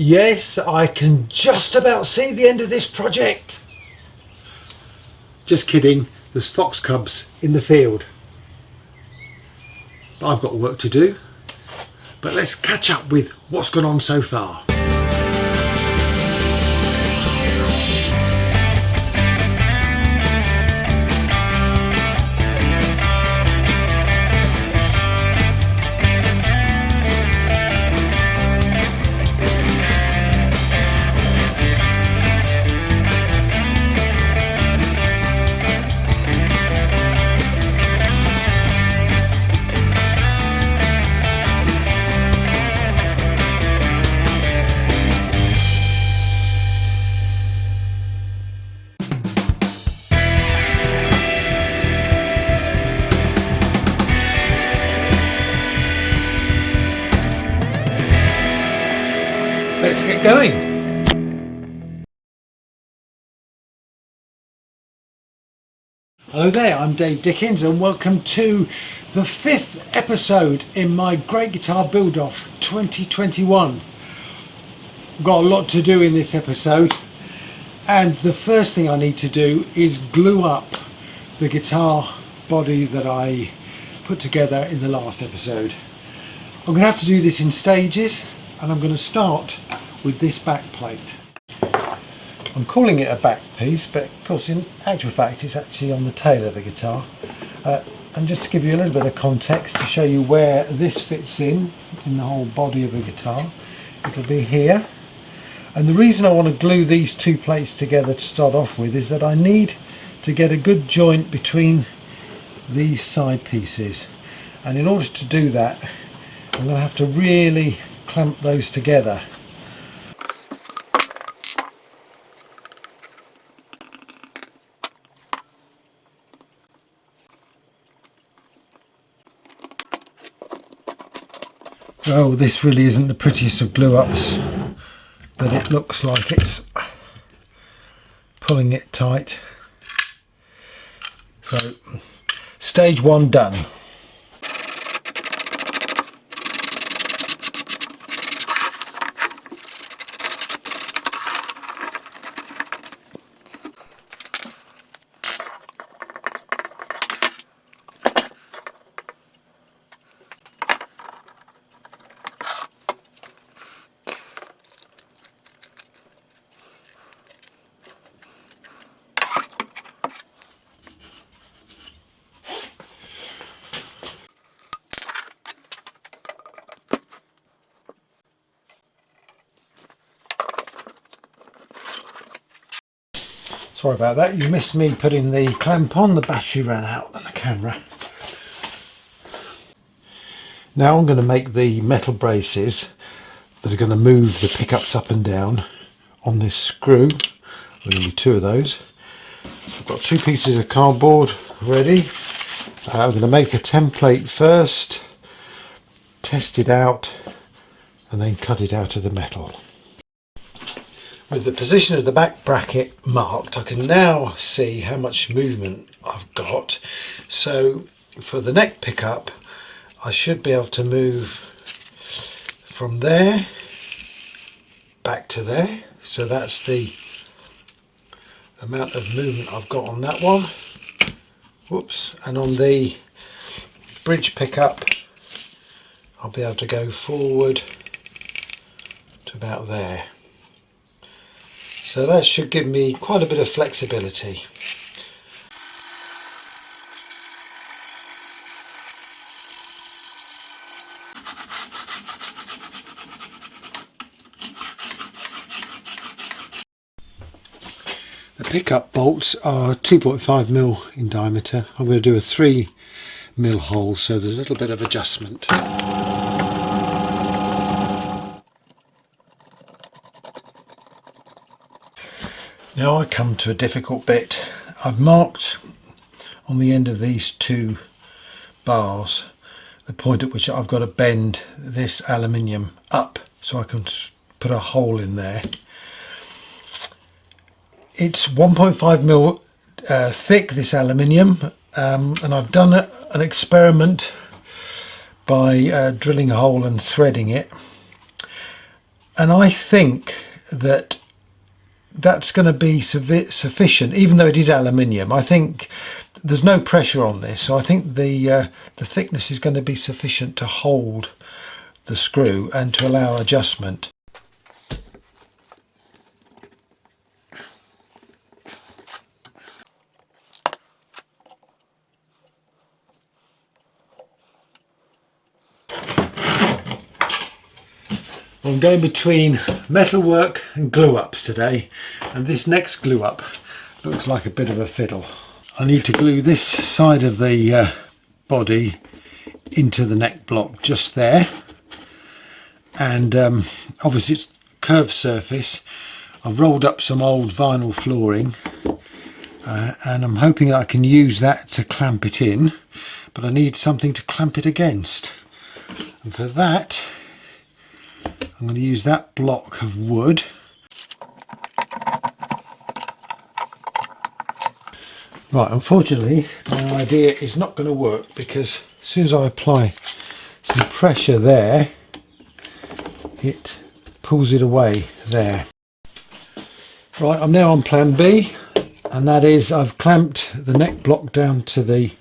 Yes, I can just about see the end of this project. Just kidding, there's fox cubs in the field. But I've got work to do. But let's catch up with what's gone on so far. Let's get going. Hello there, I'm Dave Dickens and welcome to the 5th episode in my Great Guitar Build Off 2021. I've got a lot to do in this episode, and the first thing I need to do is glue up the guitar body that I put together in the last episode. I'm going to have to do this in stages, and I'm going to start with this back plate. I'm calling it a back piece, but of course in actual fact it's actually on the tail of the guitar. And just to give you a little bit of context to show you where this fits in the whole body of the guitar, it'll be here. And the reason I want to glue these two plates together to start off with is that I need to get a good joint between these side pieces, and in order to do that I'm going to have to really clamp those together. Well, this really isn't the prettiest of glue ups, but it looks like it's pulling it tight. So stage 1 done. Sorry about that, you missed me putting the clamp on, the battery ran out on the camera. Now I'm going to make the metal braces that are going to move the pickups up and down on this screw. There's going to be 2 of those. I've got 2 pieces of cardboard ready. I'm going to make a template first, test it out, and then cut it out of the metal. With the position of the back bracket marked, I can now see how much movement I've got. So for the neck pickup, I should be able to move from there back to there. So that's the amount of movement I've got on that one. Whoops. And on the bridge pickup, I'll be able to go forward to about there. So that should give me quite a bit of flexibility. The pickup bolts are 2.5mm in diameter. I'm going to do a 3mm hole, so there's a little bit of adjustment. Now I come to a difficult bit. I've marked on the end of these 2 bars the point at which I've got to bend this aluminium up so I can put a hole in there. It's 1.5mm thick, this aluminium, and I've done an experiment by drilling a hole and threading it. And I think that that's going to be sufficient, even though it is aluminium. I think there's no pressure on this, so I think the thickness is going to be sufficient to hold the screw and to allow adjustment. I'm going between metalwork and glue ups today, and this next glue up looks like a bit of a fiddle. I need to glue this side of the body into the neck block just there, and obviously it's curved surface. I've rolled up some old vinyl flooring and I'm hoping that I can use that to clamp it in, but I need something to clamp it against, and for that I'm going to use that block of wood. Right, unfortunately my idea is not going to work, because as soon as I apply some pressure there, it pulls it away there. Right, I'm now on plan B, and that is I've clamped the neck block down to the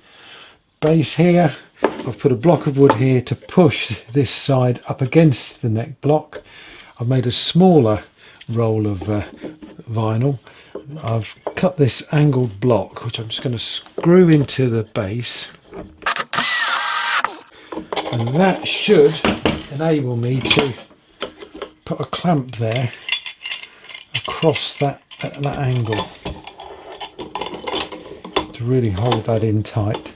base here. I've put a block of wood here to push this side up against the neck block. I've made a smaller roll of vinyl. I've cut this angled block, which I'm just going to screw into the base, and that should enable me to put a clamp there across that angle to really hold that in tight.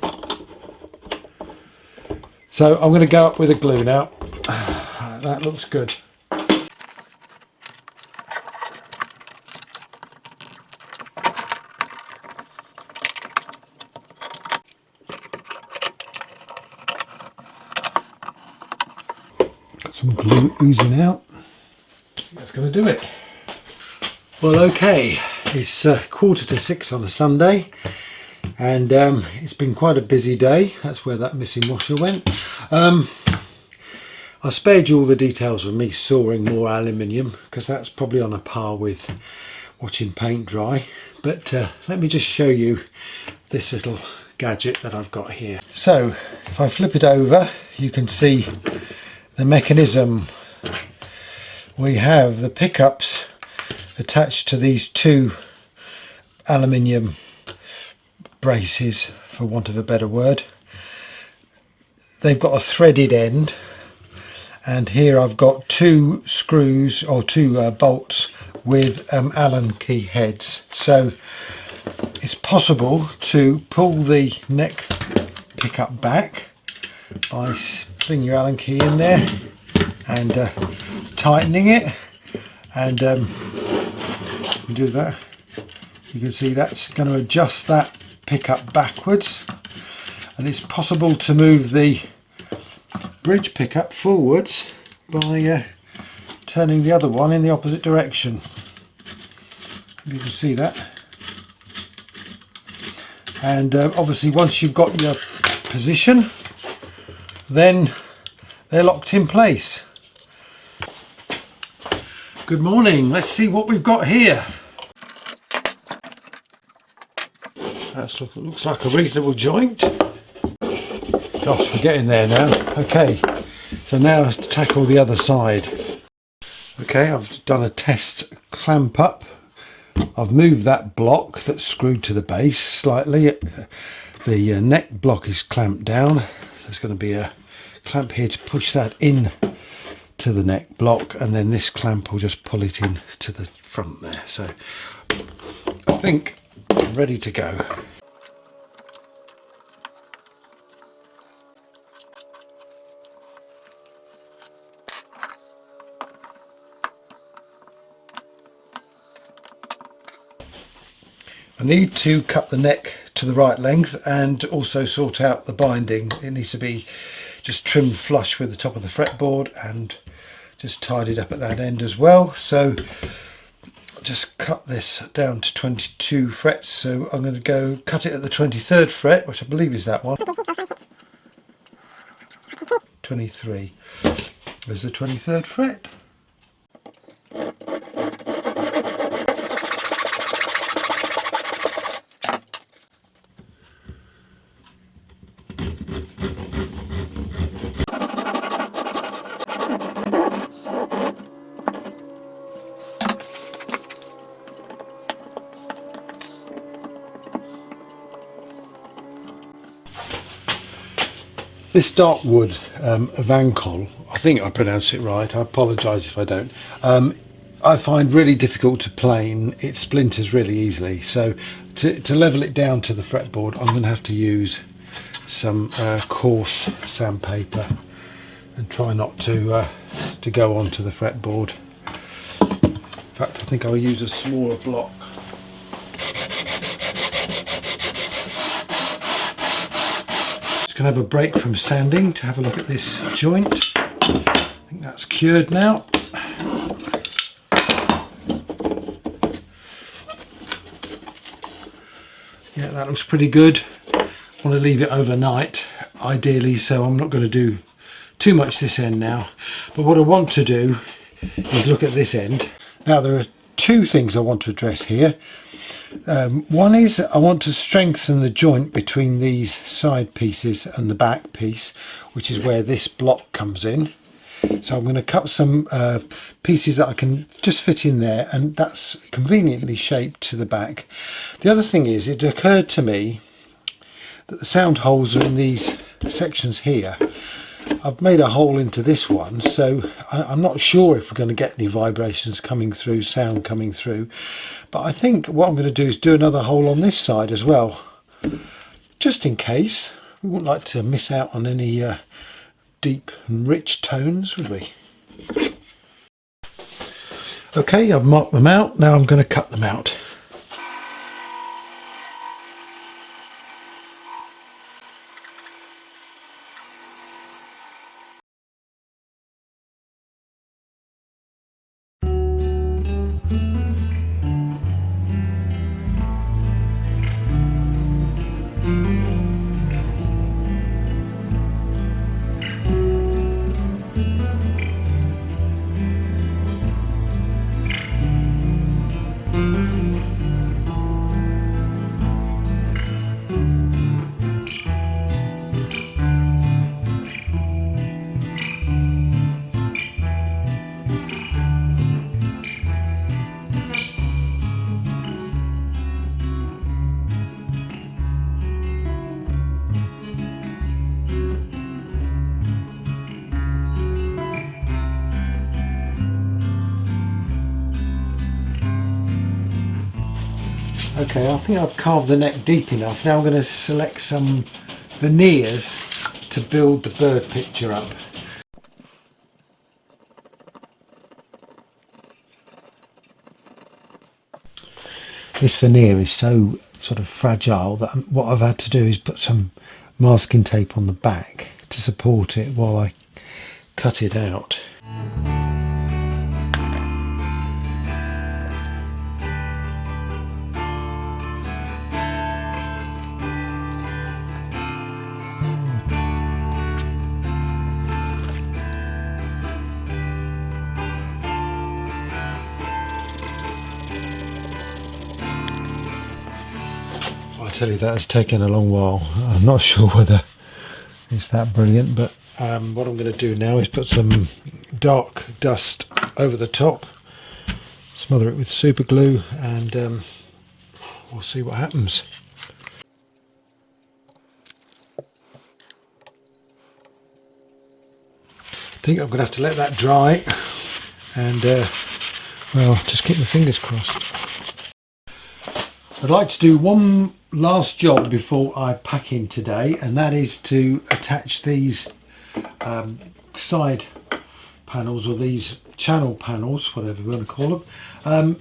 So I'm going to go up with a glue now. That looks good. Got some glue oozing out. That's going to do it. Well, okay, it's 5:45 on a Sunday, and it's been quite a busy day. That's where that missing washer went. I spared you all the details of me sawing more aluminium, because that's probably on a par with watching paint dry, but let me just show you this little gadget that I've got here. So if I flip it over, you can see the mechanism. We have the pickups attached to these two aluminium braces, for want of a better word. They've got a threaded end, and here I've got two screws, or two bolts with Allen key heads. So it's possible to pull the neck pickup back by putting your Allen key in there and tightening it, and do that. You can see that's going to adjust that pickup backwards, and it's possible to move the bridge pickup forwards by turning the other one in the opposite direction. You can see that. And obviously once you've got your position, then they're locked in place. Good morning, let's see what we've got here. It looks like a reasonable joint. Gosh, we're getting there now. Okay, so now to tackle the other side. Okay, I've done a test clamp up. I've moved that block that's screwed to the base slightly. The neck block is clamped down. There's going to be a clamp here to push that in to the neck block, and then this clamp will just pull it in to the front there. So I think I'm ready to go. I need to cut the neck to the right length and also sort out the binding. It needs to be just trimmed flush with the top of the fretboard and just tidied up at that end as well. So just cut this down to 22 frets. So I'm going to go cut it at the 23rd fret, which I believe is that one. 23. There's the 23rd fret. This dark wood Vancol, I think I pronounce it right, I apologise if I don't, I find really difficult to plane. It splinters really easily, so to level it down to the fretboard I'm going to have to use some coarse sandpaper and try not to go onto the fretboard. In fact, I think I'll use a smaller block. Just going to have a break from sanding to have a look at this joint. I think that's cured now. Yeah, that looks pretty good. I want to leave it overnight, ideally, so I'm not going to do too much this end now. But what I want to do is look at this end. Now, there are two things I want to address here. One is I want to strengthen the joint between these side pieces and the back piece, which is where this block comes in. So I'm going to cut some pieces that I can just fit in there, and that's conveniently shaped to the back. The other thing is, it occurred to me that the sound holes are in these sections here. I've made a hole into this one, so I'm not sure if we're going to get any vibrations coming through, sound coming through, but I think what I'm going to do is do another hole on this side as well, just in case. We wouldn't like to miss out on any deep and rich tones, would we? Okay, I've marked them out. Now I'm going to cut them out. Okay, I think I've carved the neck deep enough. Now I'm going to select some veneers to build the bird picture up. This veneer is so sort of fragile that what I've had to do is put some masking tape on the back to support it while I cut it out. I tell you, that has taken a long while. I'm not sure whether it's that brilliant, but what I'm going to do now is put some dark dust over the top, smother it with super glue, and we'll see what happens. I think I'm going to have to let that dry and well, just keep my fingers crossed. I'd like to do one last job before I pack in today, and that is to attach these side panels, or these channel panels, whatever we want to call them.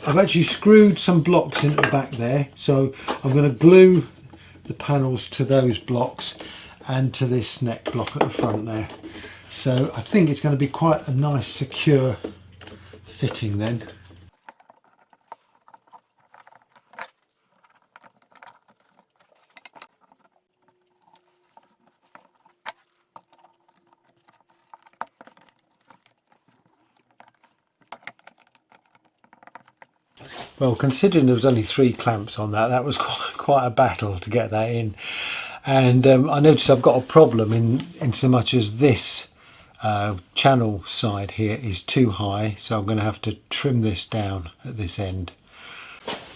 I've actually screwed some blocks into the back there, so I'm going to glue the panels to those blocks and to this neck block at the front there. So I think it's going to be quite a nice secure fitting then. Well, considering there was only 3 clamps on that, that was quite a battle to get that in. And I noticed I've got a problem in so much as this channel side here is too high, so I'm going to have to trim this down at this end.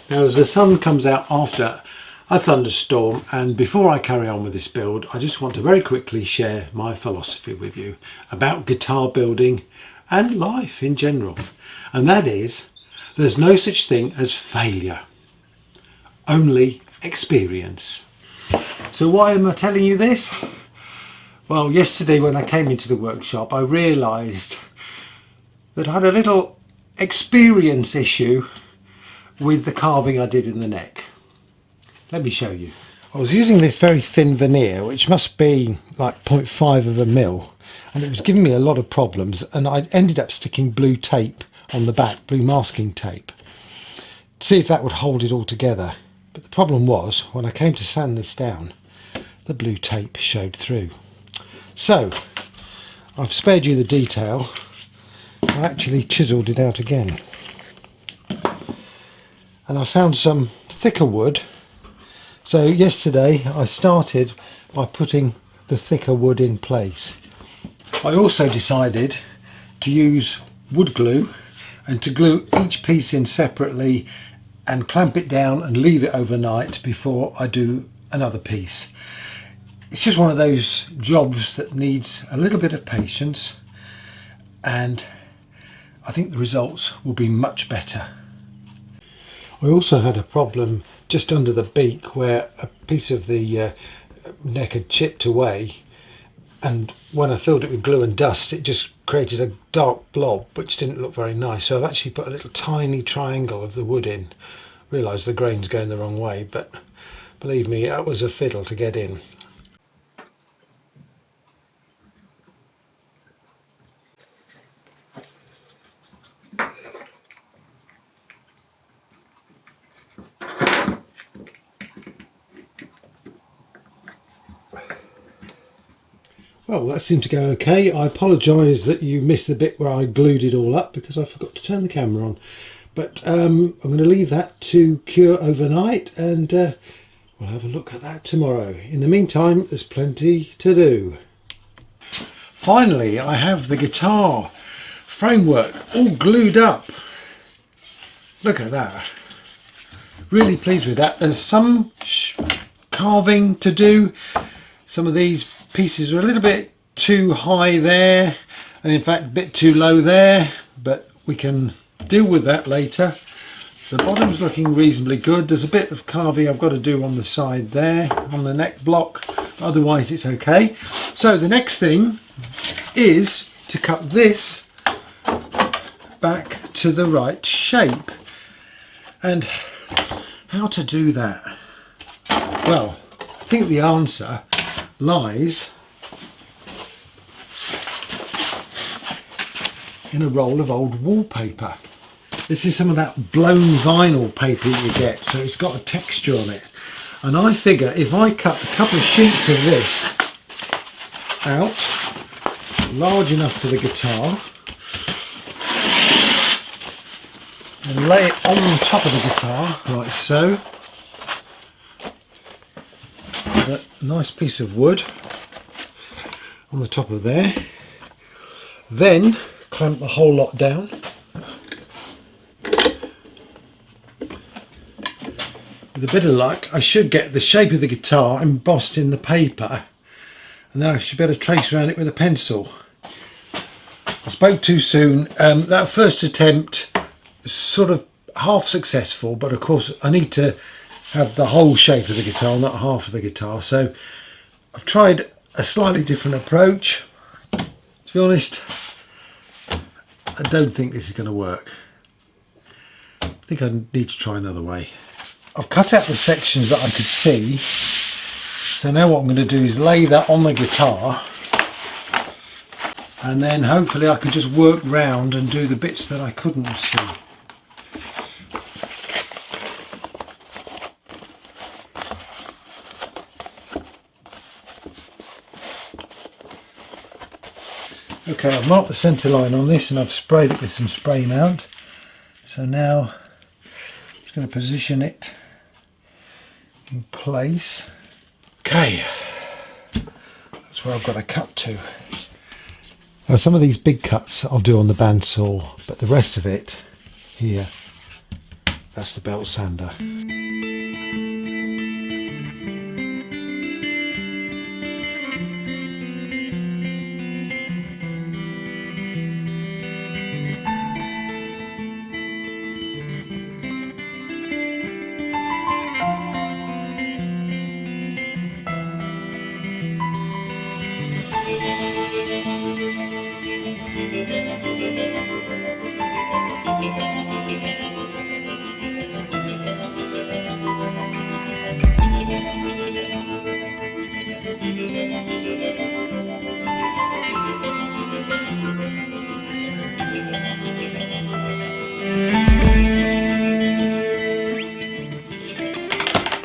Now, as the sun comes out after a thunderstorm, and before I carry on with this build, I just want to very quickly share my philosophy with you about guitar building and life in general. And that is, there's no such thing as failure, only experience. So why am I telling you this? Well, yesterday when I came into the workshop, I realised that I had a little experience issue with the carving I did in the neck. Let me show you. I was using this very thin veneer, which must be like 0.5 of a mil, and it was giving me a lot of problems, and I ended up sticking blue tape on the back, blue masking tape, to see if that would hold it all together. But the problem was, when I came to sand this down, the blue tape showed through. So I've spared you the detail. I actually chiselled it out again, and I found some thicker wood. So yesterday I started by putting the thicker wood in place. I also decided to use wood glue and to glue each piece in separately and clamp it down and leave it overnight before I do another piece. It's just one of those jobs that needs a little bit of patience, and I think the results will be much better. I also had a problem just under the beak where a piece of the neck had chipped away, and when I filled it with glue and dust it just created a dark blob which didn't look very nice. So I've actually put a little tiny triangle of the wood in. Realised the grain's going the wrong way, but believe me, that was a fiddle to get in. Well, that seemed to go okay. I apologise that you missed the bit where I glued it all up because I forgot to turn the camera on. But I'm going to leave that to cure overnight, and we'll have a look at that tomorrow. In the meantime, there's plenty to do. Finally, I have the guitar framework all glued up. Look at that. Really pleased with that. There's some carving to do. Some of these pieces are a little bit too high there, and in fact a bit too low there, but we can deal with that later. The bottom's looking reasonably good. There's a bit of carving I've got to do on the side there, on the neck block. Otherwise it's okay. So the next thing is to cut this back to the right shape. And how to do that? Well, I think the answer lies in a roll of old wallpaper. This is some of that blown vinyl paper you get, so it's got a texture on it. And I figure if I cut a couple of sheets of this out, large enough for the guitar, and lay it on top of the guitar, like so, with a nice piece of wood on the top of there, then clamp the whole lot down. With a bit of luck I should get the shape of the guitar embossed in the paper, and then I should be able to trace around it with a pencil. I spoke too soon. That first attempt was sort of half successful, but of course I need to have the whole shape of the guitar, not half of the guitar, so I've tried a slightly different approach. To be honest, I don't think this is going to work. I think I need to try another way. I've cut out the sections that I could see, so now what I'm going to do is lay that on the guitar, and then hopefully I can just work round and do the bits that I couldn't see. Okay, I've marked the centre line on this and I've sprayed it with some spray mount. So now I'm just going to position it in place. Okay, that's where I've got to cut to. Now some of these big cuts I'll do on the bandsaw, but the rest of it here, that's the belt sander.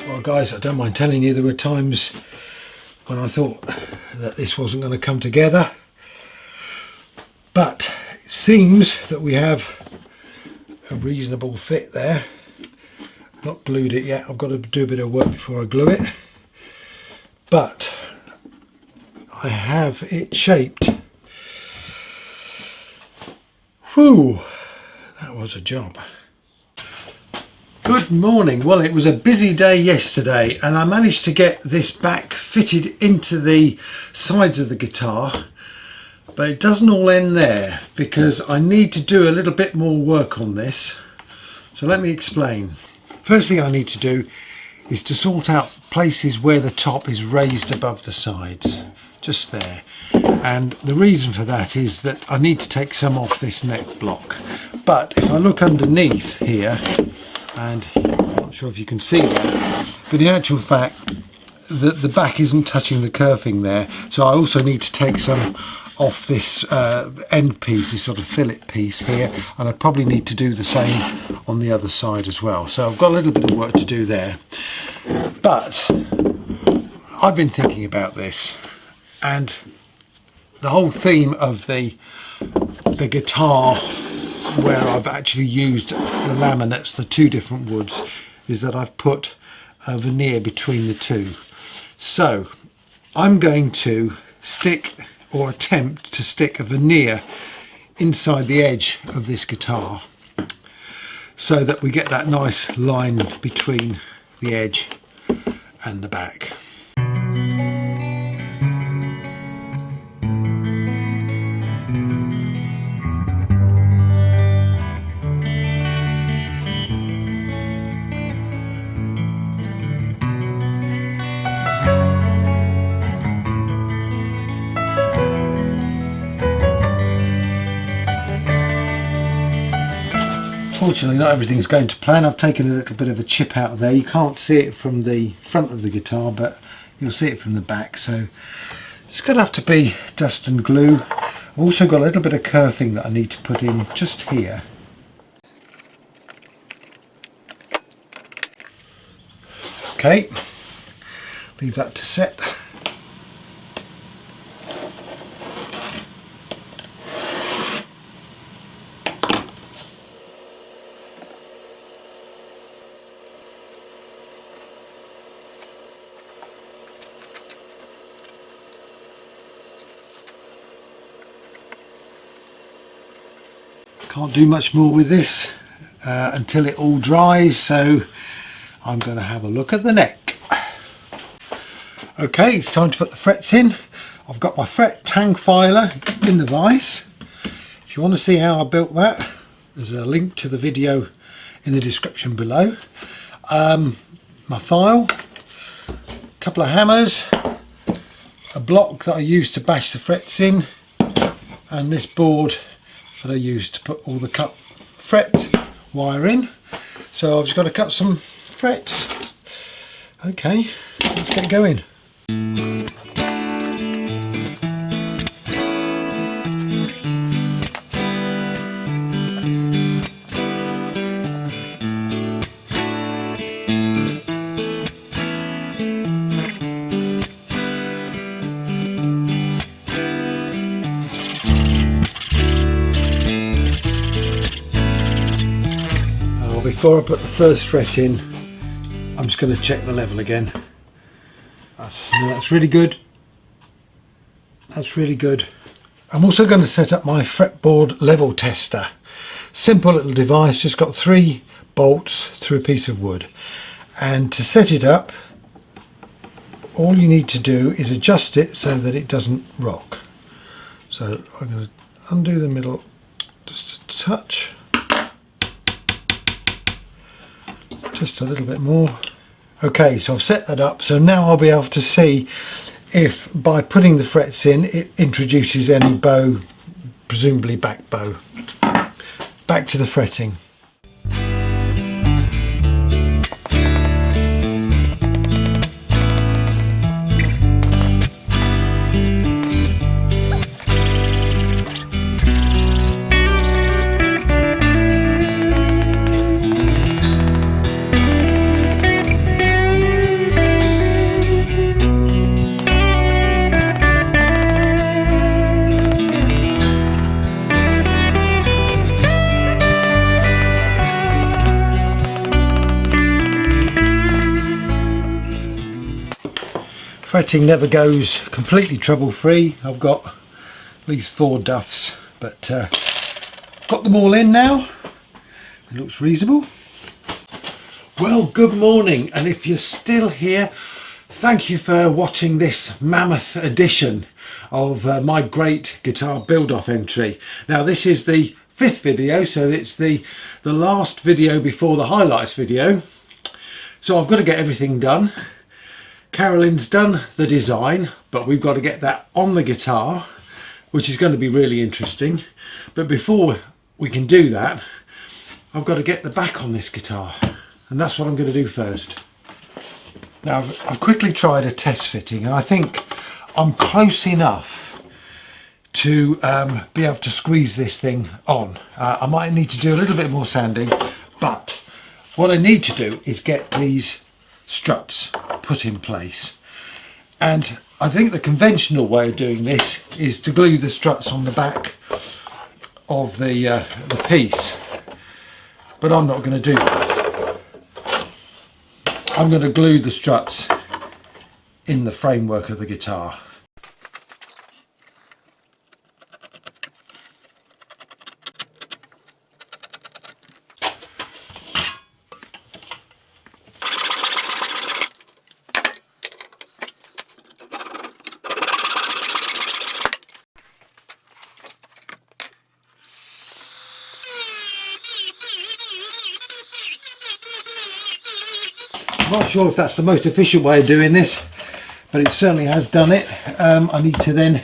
Well guys, I don't mind telling you there were times when I thought that this wasn't going to come together, but it seems that we have a reasonable fit there. Not glued it yet, I've got to do a bit of work before I glue it, but I have it shaped. Whew, that was a job. Good morning. Well, it was a busy day yesterday and I managed to get this back fitted into the sides of the guitar, but it doesn't all end there because I need to do a little bit more work on this. So let me explain. First thing I need to do is to sort out places where the top is raised above the sides, just there. And the reason for that is that I need to take some off this neck block. But if I look underneath here, and I'm not sure if you can see that, but in actual fact the back isn't touching the kerfing there, so I also need to take some off this end piece, this sort of fillet piece here, and I probably need to do the same on the other side as well. So I've got a little bit of work to do there, but I've been thinking about this, and the whole theme of the guitar where I've actually used the laminates, the two different woods, is that I've put a veneer between the two. So I'm going to stick, or attempt to stick, a veneer inside the edge of this guitar so that we get that nice line between the edge and the back. Fortunately, not everything's going to plan. I've taken a little bit of a chip out of there. You can't see it from the front of the guitar, but you'll see it from the back. So it's going to have to be dust and glue. I've also got a little bit of kerfing that I need to put in just here. Okay, leave that to set. Can't do much more with this until it all dries, so I'm going to have a look at the neck. Okay, it's time to put the frets in. I've got my fret tang filer in the vise. If you want to see how I built that, there's a link to the video in the description below. My file, a couple of hammers, a block that I used to bash the frets in, and this board that I used to put all the cut fret wire in. So I've just got to cut some frets. Okay, let's get going. Before I put the first fret in, I'm just going to check the level again. That's really good. That's really good. I'm also going to set up my fretboard level tester. Simple little device, just got 3 bolts through a piece of wood. And to set it up, all you need to do is adjust it so that it doesn't rock. So I'm going to undo the middle just a touch. Just a little bit more. Okay, so I've set that up, so now I'll be able to see if by putting the frets in it introduces any bow, presumably back bow. back to the fretting. Fretting never goes completely trouble free. I've got at least 4 duffs, but got them all in now. It looks reasonable. Well, good morning, and if you're still here, thank you for watching this mammoth edition of my great guitar build-off entry. Now this is the 5th video, so it's the last video before the highlights video. So I've got to get everything done. Carolyn's done the design, but we've got to get that on the guitar, which is going to be really interesting. But before we can do that, I've got to get the back on this guitar, and that's what I'm going to do first. Now I've quickly tried a test fitting, and I think I'm close enough to be able to squeeze this thing on. I might need to do a little bit more sanding, but what I need to do is get these struts put in place, and I think the conventional way of doing this is to glue the struts on the back of the piece, but I'm not going to do that. I'm going to glue the struts in the framework of the guitar. I'm not sure if that's the most efficient way of doing this, but it certainly has done it. I need to then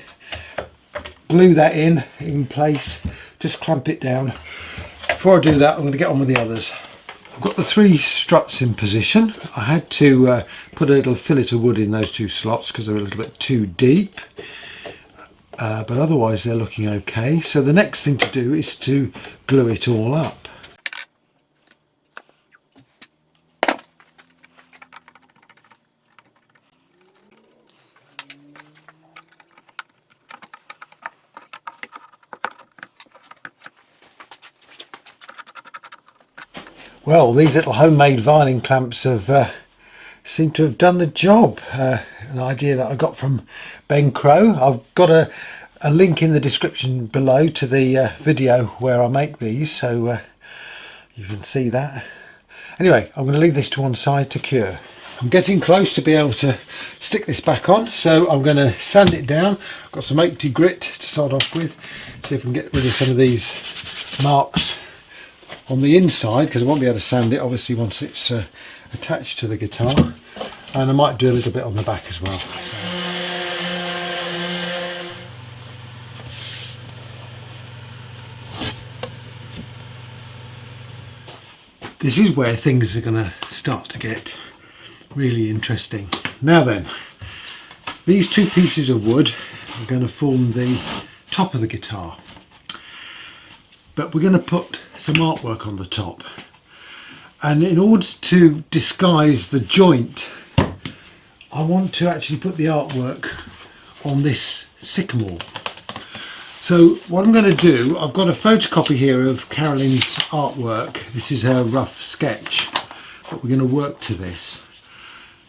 glue that in place, just clamp it down. Before I do that, I'm going to get on with the others. I've got the 3 struts in position. I had to put a little fillet of wood in those 2 slots because they're a little bit too deep, but otherwise they're looking okay. So the next thing to do is to glue it all up. Well, these little homemade vining clamps have seem to have done the job. An idea that I got from Ben Crow. I've got a link in the description below to the video where I make these, so you can see that. Anyway, I'm going to leave this to one side to cure. I'm getting close to be able to stick this back on, so I'm going to sand it down. I've got some 80 grit to start off with, see if I can get rid of some of these marks on the inside, because I won't be able to sand it obviously once it's attached to the guitar, and I might do a little bit on the back as well. This is where things are going to start to get really interesting. Now then, these 2 pieces of wood are going to form the top of the guitar, but we're going to put some artwork on the top, and in order to disguise the joint, I want to actually put the artwork on this sycamore. So what I'm going to do, I've got a photocopy here of Carolyn's artwork. This is her rough sketch, but we're going to work to this.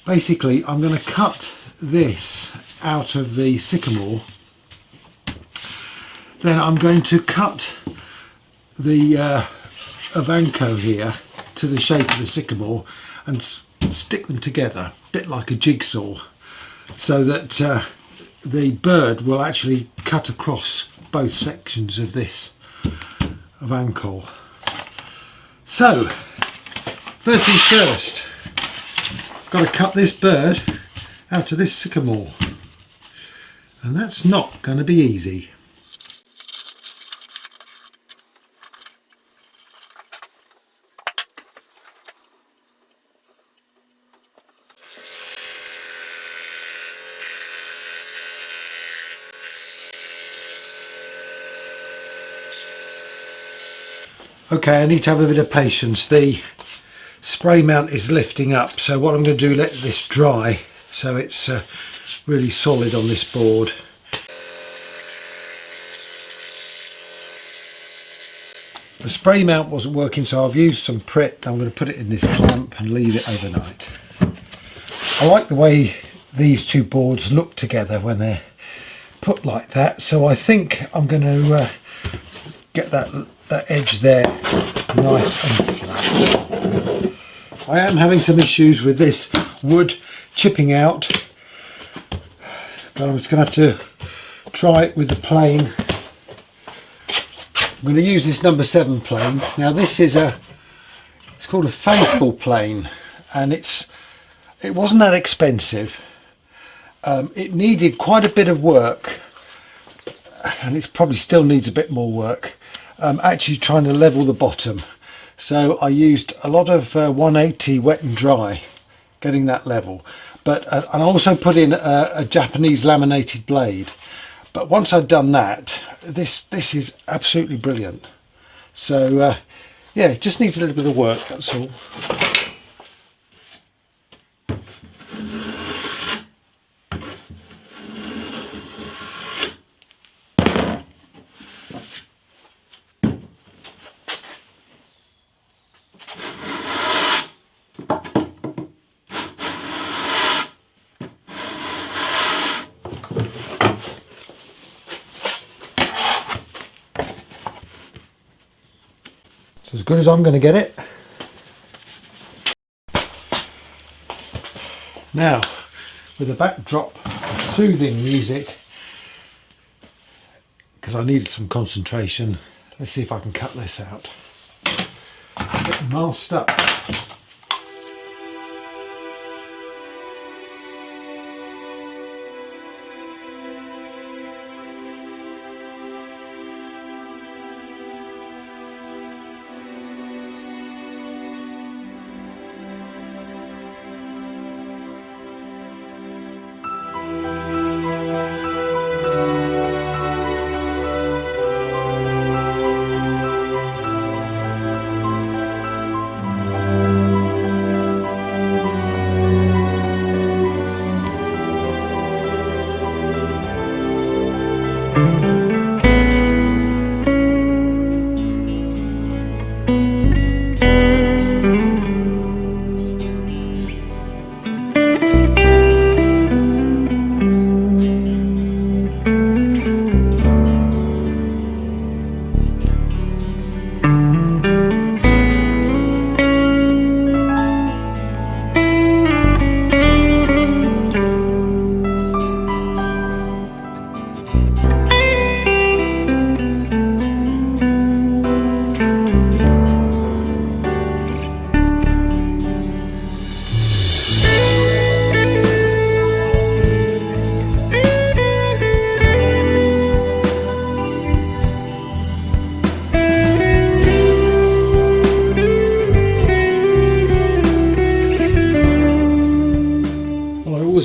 Basically, I'm going to cut this out of the sycamore, then I'm going to cut the Avanco here to the shape of the sycamore and stick them together, a bit like a jigsaw, so that the bird will actually cut across both sections of this Avanco. So, first things first, I've got to cut this bird out of this sycamore, and that's not going to be easy. Okay, I need to have a bit of patience. The spray mount is lifting up, so what I'm going to do, let this dry so it's really solid on this board. The spray mount wasn't working, so I've used some Pritt. I'm going to put it in this clamp and leave it overnight. I like the way these two boards look together when they're put like that, so I think I'm going to get that edge there nice and flat. I am having some issues with this wood chipping out, but I'm just going to have to try it with the plane. I'm going to use this number 7 plane. Now this is it's called a Faithful plane, and it wasn't that expensive. It needed quite a bit of work, and it probably still needs a bit more work, actually trying to level the bottom. So I used a lot of 180 wet and dry getting that level, but and I also put in a Japanese laminated blade. But once I've done that, this is absolutely brilliant. So yeah, it just needs a little bit of work, that's all. As good as I'm going to get it. Now, with a backdrop of soothing music, because I needed some concentration, let's see if I can cut this out. Get masked up.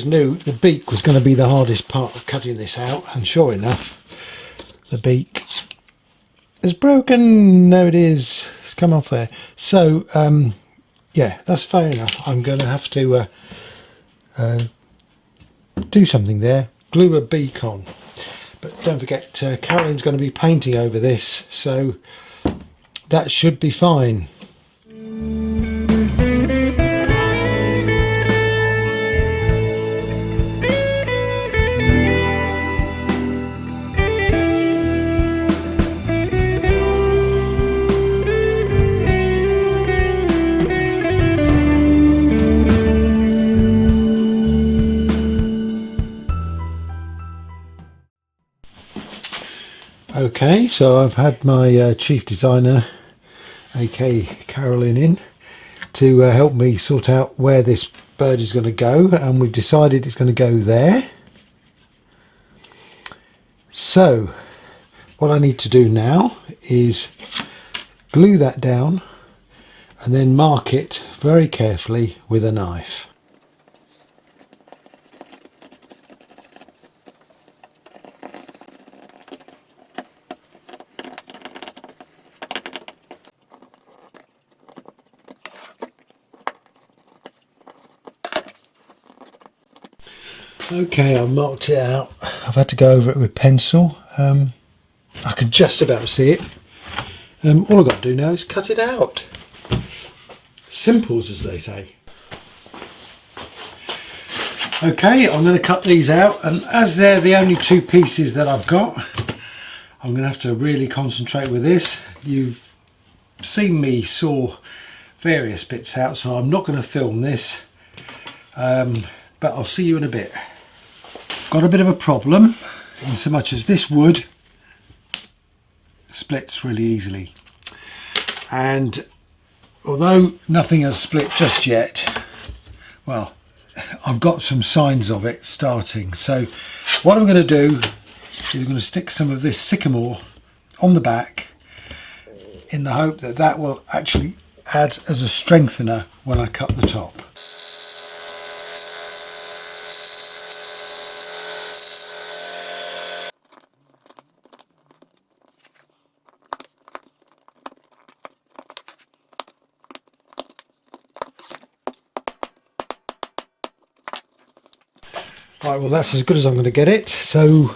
Knew the beak was going to be the hardest part of cutting this out, and sure enough, the beak is broken. No, it is. It's come off there. So yeah, that's fair enough. I'm going to have to do something there, glue a beak on. But don't forget, Carolyn's going to be painting over this, so that should be fine. Okay, so I've had my chief designer, aka Carolyn, in to help me sort out where this bird is going to go, and we've decided it's going to go there. So what I need to do now is glue that down and then mark it very carefully with a knife. Okay, I've marked it out. I've had to go over it with pencil. I can just about see it. All I've got to do now is cut it out. Simples, as they say. Okay, I'm going to cut these out, and as they're the only two pieces that I've got, I'm going to have to really concentrate with this. You've seen me saw various bits out, so I'm not going to film this, but I'll see you in a bit. Got a bit of a problem in so much as this wood splits really easily, and although nothing has split just yet, well, I've got some signs of it starting. So what I'm going to do is I'm going to stick some of this sycamore on the back in the hope that that will actually add as a strengthener when I cut the top. Right, well, that's as good as I'm going to get it. So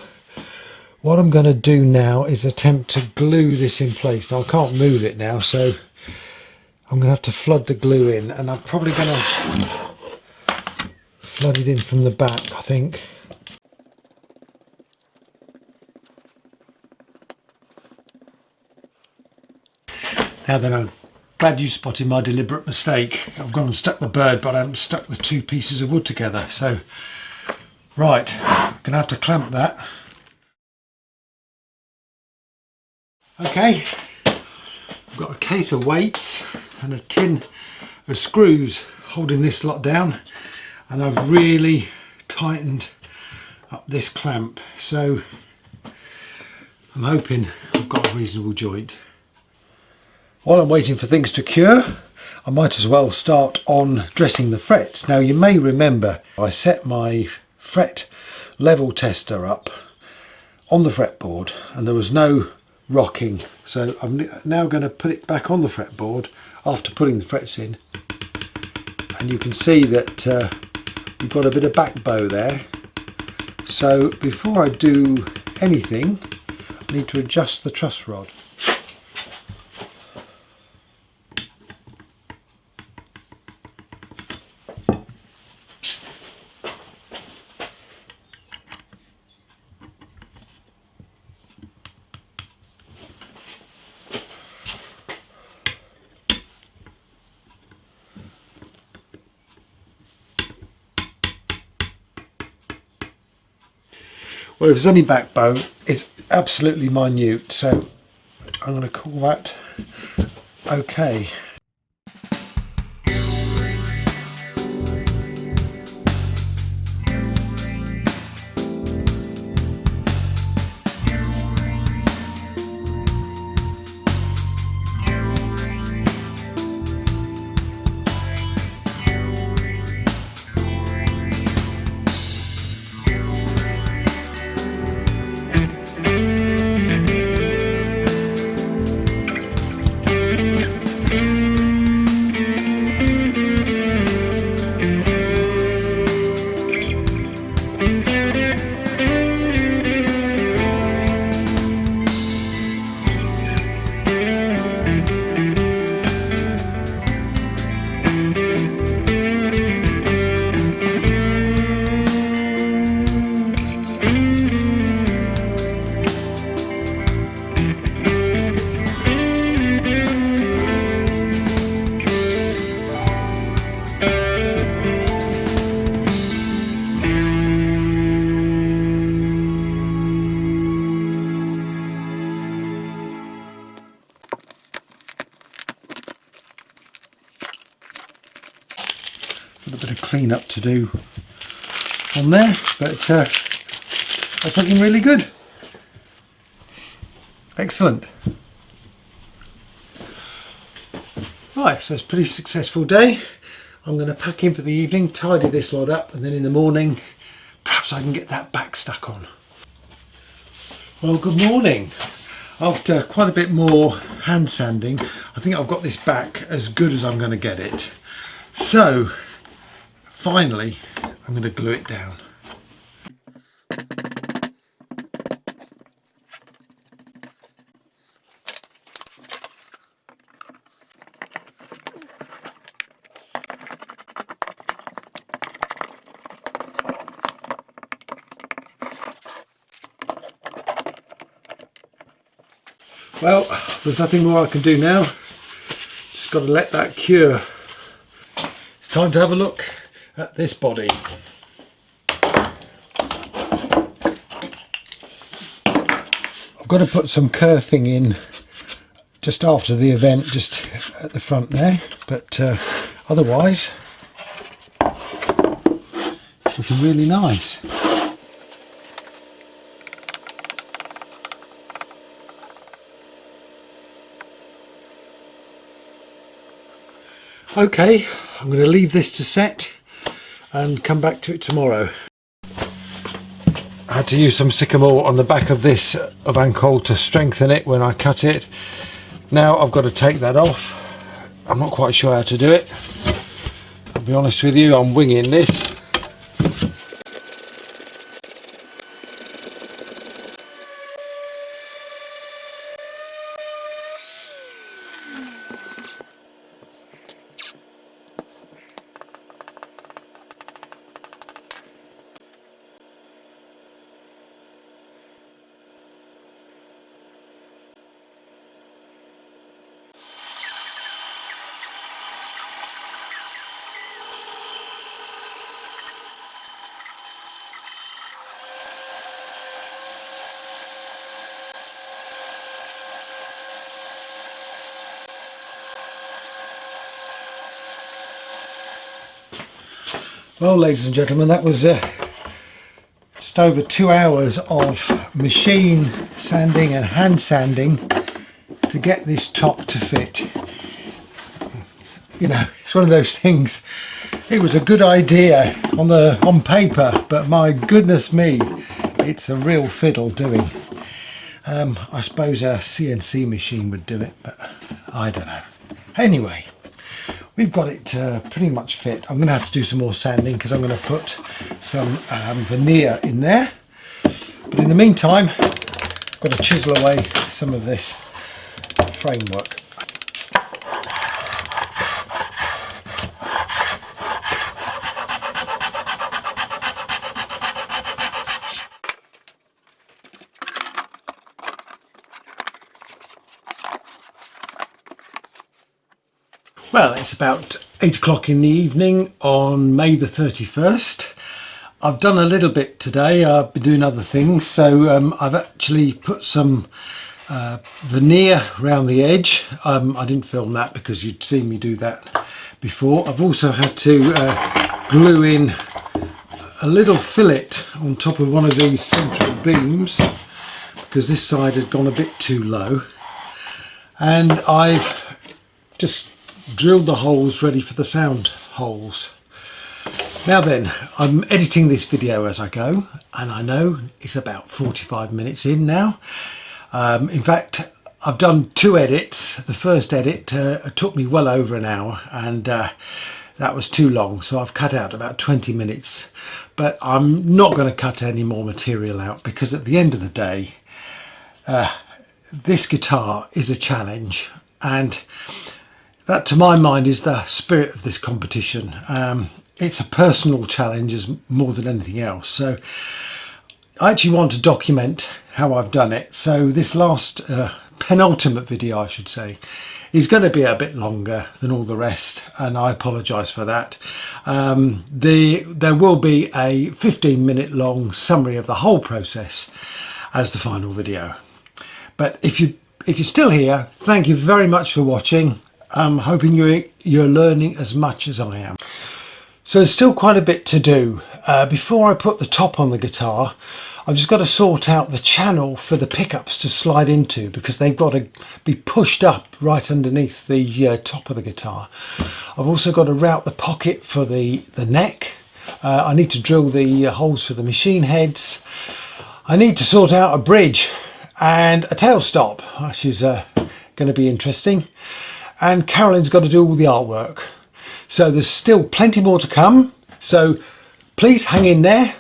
what I'm going to do now is attempt to glue this in place. Now I can't move it now, so I'm going to have to flood the glue in, and I'm probably going to flood it in from the back, I think. Now then, I'm glad you spotted my deliberate mistake. I've gone and stuck the bird, but I haven't stuck the two pieces of wood together. So right, gonna have to clamp that. Okay, I've got a case of weights and a tin of screws holding this lot down, and I've really tightened up this clamp, so I'm hoping I've got a reasonable joint. While I'm waiting for things to cure, I might as well start on dressing the frets. Now you may remember I set my fret level tester up on the fretboard and there was no rocking, so I'm now going to put it back on the fretboard after putting the frets in, and you can see that we've got a bit of back bow there. So before I do anything, I need to adjust the truss rod. Well, if there's any back bow, it's absolutely minute, so I'm going to call that okay. A bit of clean up to do on there, but that's looking really good. Excellent. Right, so it's a pretty successful day. I'm going to pack in for the evening, tidy this lot up, and then in the morning perhaps I can get that back stuck on. Well, good morning. After quite a bit more hand sanding, I think I've got this back as good as I'm going to get it. So finally I'm going to glue it down. Well, there's nothing more I can do now. Just got to let that cure. It's time to have a look at this body. I've got to put some kerfing in just after the event, just at the front there, but otherwise it's looking really nice. Okay, I'm going to leave this to set and come back to it tomorrow. I had to use some sycamore on the back of this Vancol to strengthen it when I cut it. Now I've got to take that off. I'm not quite sure how to do it. I'll be honest with you, I'm winging this. Well, ladies and gentlemen, that was just over 2 hours of machine sanding and hand sanding to get this top to fit. You know, it's one of those things. It was a good idea on paper, but my goodness me, it's a real fiddle doing. I suppose a CNC machine would do it, but I don't know. Anyway, we've got it pretty much fit. I'm going to have to do some more sanding because I'm going to put some veneer in there. But in the meantime, I've got to chisel away some of this framework. Well, it's about 8 o'clock in the evening on May the 31st. I've done a little bit today. I've been doing other things, so I've actually put some veneer around the edge. I didn't film that because you'd seen me do that before. I've also had to glue in a little fillet on top of one of these central beams because this side had gone a bit too low, and I've just drilled the holes ready for the sound holes. Now then, I'm editing this video as I go, and I know it's about 45 minutes in now. In fact, I've done 2 edits. The first edit took me well over an hour, and that was too long, so I've cut out about 20 minutes. But I'm not going to cut any more material out because at the end of the day, this guitar is a challenge, and that, to my mind, is the spirit of this competition. It's a personal challenge as more than anything else. So I actually want to document how I've done it. So this last penultimate video, I should say, is going to be a bit longer than all the rest, and I apologise for that. There will be a 15-minute long summary of the whole process as the final video. But if you're still here, thank you very much for watching. I'm hoping you're learning as much as I am. So there's still quite a bit to do. Before I put the top on the guitar, I've just got to sort out the channel for the pickups to slide into, because they've got to be pushed up right underneath the top of the guitar. I've also got to route the pocket for the neck. I need to drill the holes for the machine heads. I need to sort out a bridge and a tailstop, which is going to be interesting. And Carolyn's got to do all the artwork. So there's still plenty more to come. So please hang in there,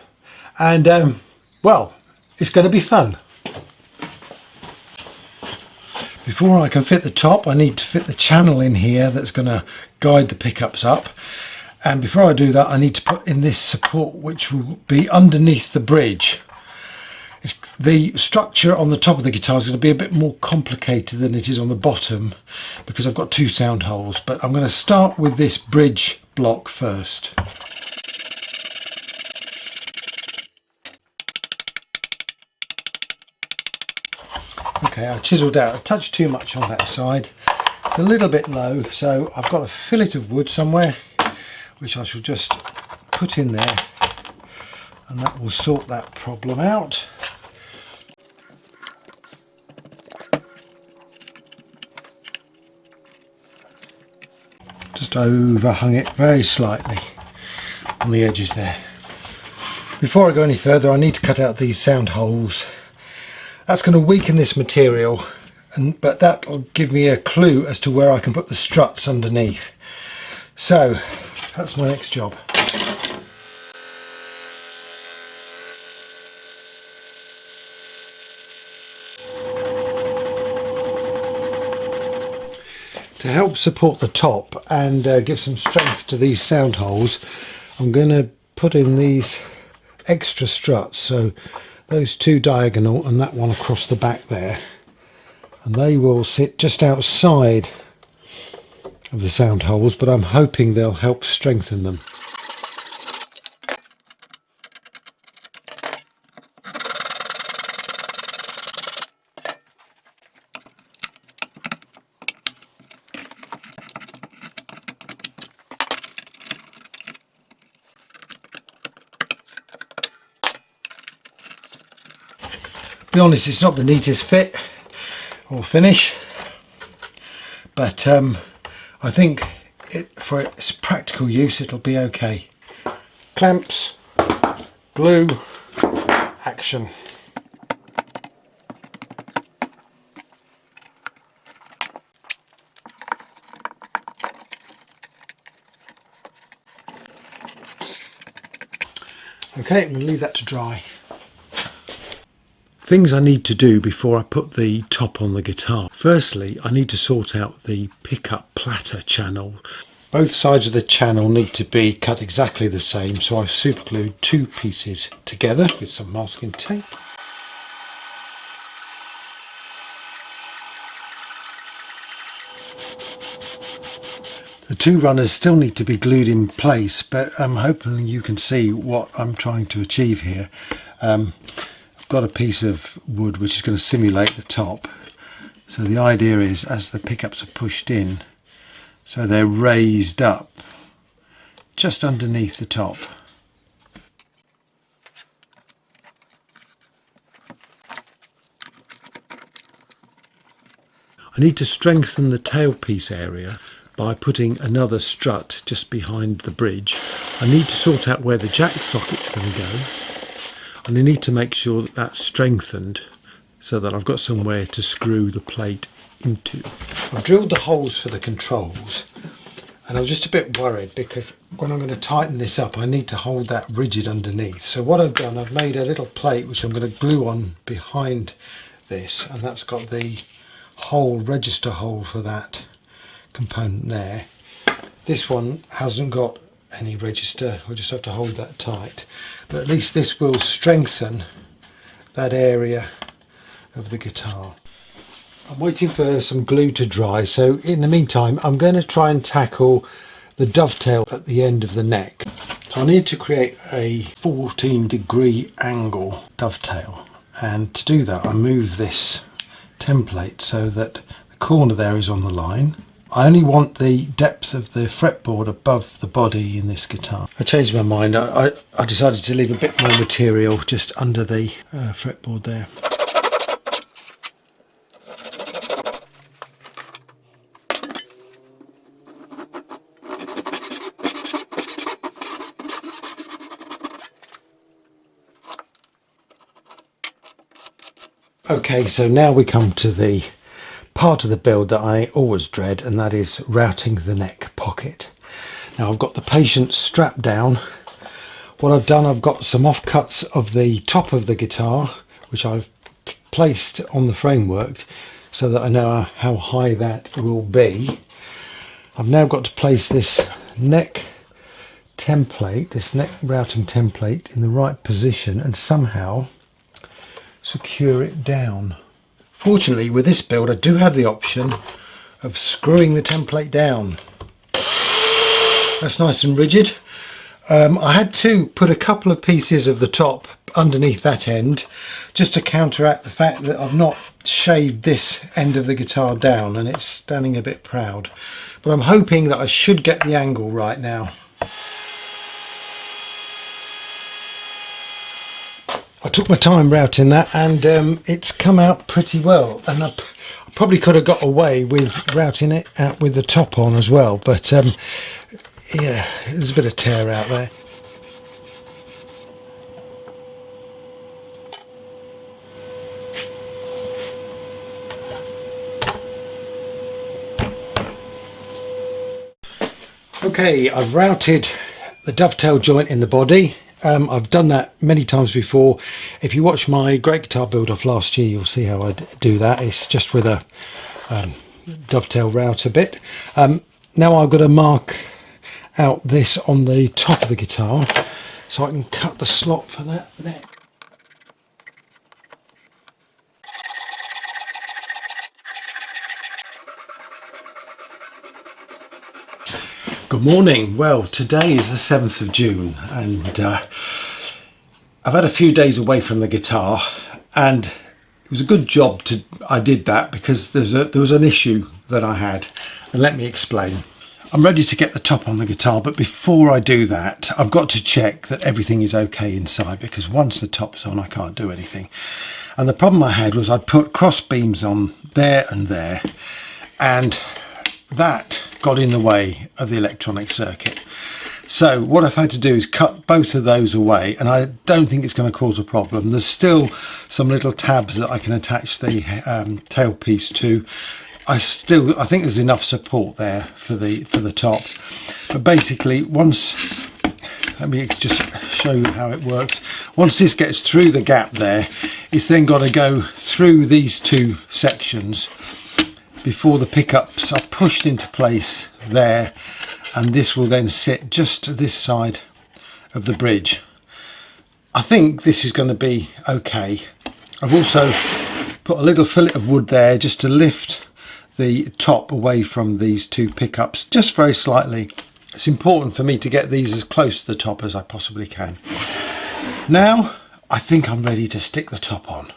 and well, it's going to be fun. Before I can fit the top, I need to fit the channel in here that's going to guide the pickups up. And before I do that, I need to put in this support, which will be underneath the bridge. The structure on the top of the guitar is going to be a bit more complicated than it is on the bottom because I've got two sound holes, but I'm going to start with this bridge block first. Okay, I chiselled out a touch too much on that side. It's a little bit low, so I've got a fillet of wood somewhere which I shall just put in there, and that will sort that problem out. Just overhung it very slightly on the edges there. Before I go any further, I need to cut out these sound holes. That's going to weaken this material, but that will give me a clue as to where I can put the struts underneath. So that's my next job. To help support the top and give some strength to these sound holes, I'm going to put in these extra struts, so those two diagonal and that one across the back there, and they will sit just outside of the sound holes, but I'm hoping they'll help strengthen them. To be honest, it's not the neatest fit or finish, but I think for its practical use it'll be okay. Clamps, glue, action. Okay, I'm going to leave that to dry. Things I need to do before I put the top on the guitar. Firstly, I need to sort out the pickup platter channel. Both sides of the channel need to be cut exactly the same, so I've superglued two pieces together with some masking tape. The two runners still need to be glued in place, but I'm hoping you can see what I'm trying to achieve here. I've got a piece of wood which is going to simulate the top, so the idea is as the pickups are pushed in, so they're raised up just underneath the top. I need to strengthen the tailpiece area by putting another strut just behind the bridge. I need to sort out where the jack socket's going to go, and I need to make sure that that's strengthened so that I've got somewhere to screw the plate into. I've drilled the holes for the controls, and I'm just a bit worried because when I'm going to tighten this up I need to hold that rigid underneath. So what I've done, I've made a little plate which I'm going to glue on behind this, and that's got the hole, register hole for that component there. This one hasn't got any register, I'll just have to hold that tight, but at least this will strengthen that area of the guitar. I'm waiting for some glue to dry, so in the meantime I'm going to try and tackle the dovetail at the end of the neck. So I need to create a 14-degree angle dovetail, and to do that I move this template so that the corner there is on the line. I only want the depth of the fretboard above the body in this guitar. I changed my mind. I decided to leave a bit more material just under the fretboard there. Okay, so now we come to the part of the build that I always dread, and that is routing the neck pocket. Now I've got the patient strapped down. What I've done, I've got some offcuts of the top of the guitar which I've placed on the framework so that I know how high that will be. I've now got to place this neck template, this neck routing template, in the right position and somehow secure it down. Fortunately, with this build, I do have the option of screwing the template down. That's nice and rigid. I had to put a couple of pieces of the top underneath that end just to counteract the fact that I've not shaved this end of the guitar down and it's standing a bit proud. But I'm hoping that I should get the angle right now. I took my time routing that and it's come out pretty well, and I probably could have got away with routing it out with the top on as well, but yeah, there's a bit of tear out there. Okay, I've routed the dovetail joint in the body. I've done that many times before. If you watch my great guitar build off last year, you'll see how I do that. It's just with a dovetail router bit. Now I've got to mark out this on the top of the guitar so I can cut the slot for that neck. Good morning. Well, today is the 7th of June and I've had a few days away from the guitar, and it was a good job I did that because there was an issue that I had, and let me explain. I'm ready to get the top on the guitar, but before I do that I've got to check that everything is okay inside, because once the top's on I can't do anything. And the problem I had was I'd put cross beams on there and there, and that got in the way of the electronic circuit. So what I've had to do is cut both of those away, and I don't think it's going to cause a problem. There's still some little tabs that I can attach the tailpiece to. I think there's enough support there for the top. But basically, let me just show you how it works. Once this gets through the gap there, it's then got to go through these two sections before the pickups are pushed into place there, and this will then sit just to this side of the bridge. I think this is going to be okay. I've also put a little fillet of wood there just to lift the top away from these two pickups, just very slightly. It's important for me to get these as close to the top as I possibly can. Now I think I'm ready to stick the top on.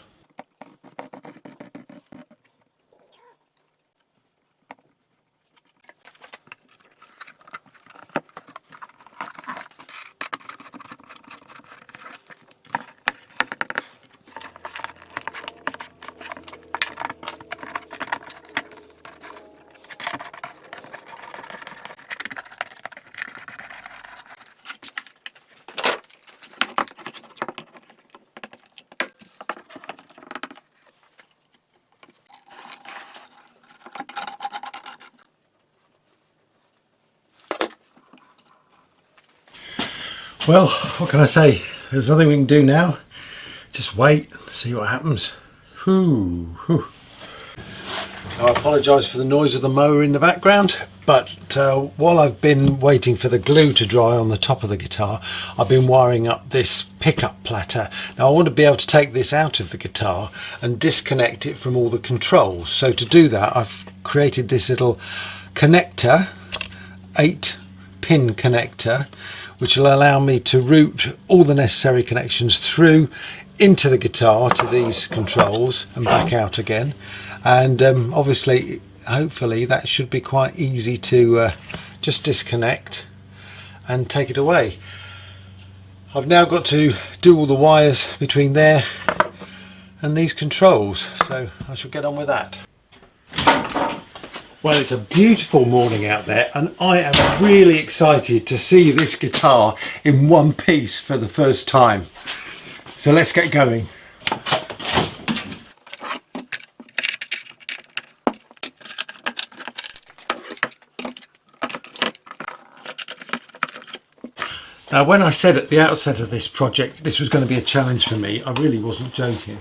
Well, what can I say? There's nothing we can do now. Just wait, see what happens. Whew. I apologise for the noise of the mower in the background, but while I've been waiting for the glue to dry on the top of the guitar, I've been wiring up this pickup platter. Now I want to be able to take this out of the guitar and disconnect it from all the controls. So to do that, I've created this little connector, 8-pin connector, which will allow me to route all the necessary connections through into the guitar to these controls and back out again. And obviously, hopefully that should be quite easy to just disconnect and take it away. I've now got to do all the wires between there and these controls, so I shall get on with that. Well, it's a beautiful morning out there, and I am really excited to see this guitar in one piece for the first time. So let's get going. Now, when I said at the outset of this project this was going to be a challenge for me, I really wasn't joking.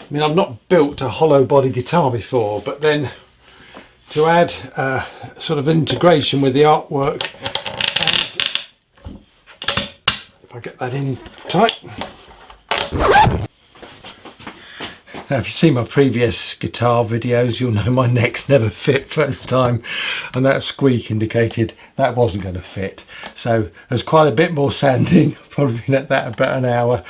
I mean, I've not built a hollow body guitar before, but then to add sort of integration with the artwork, and if I get that in tight, Now, if you've seen my previous guitar videos, you'll know my necks never fit first time, and that squeak indicated that wasn't going to fit. So there's quite a bit more sanding. I've probably been at that about an hour,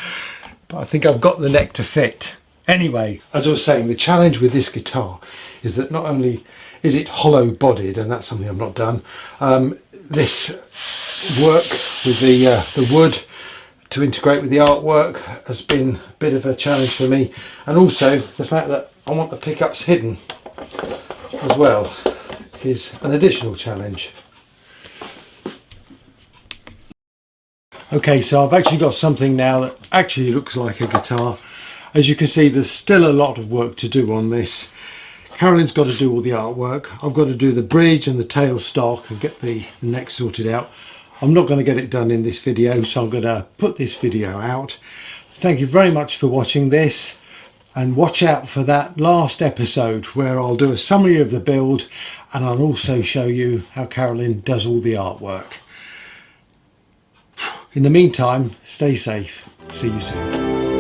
but I think I've got the neck to fit. Anyway, as I was saying, the challenge with this guitar is that not only is it hollow bodied, and that's something I've not done, this work with the wood to integrate with the artwork has been a bit of a challenge for me, and also the fact that I want the pickups hidden as well is an additional challenge. Okay, so I've actually got something now that actually looks like a guitar. As you can see, there's still a lot of work to do on this. Carolyn's got to do all the artwork. I've got to do the bridge and the tail stock and get the neck sorted out. I'm not going to get it done in this video, so I'm going to put this video out. Thank you very much for watching this, and watch out for that last episode where I'll do a summary of the build, and I'll also show you how Carolyn does all the artwork. In the meantime, stay safe. See you soon.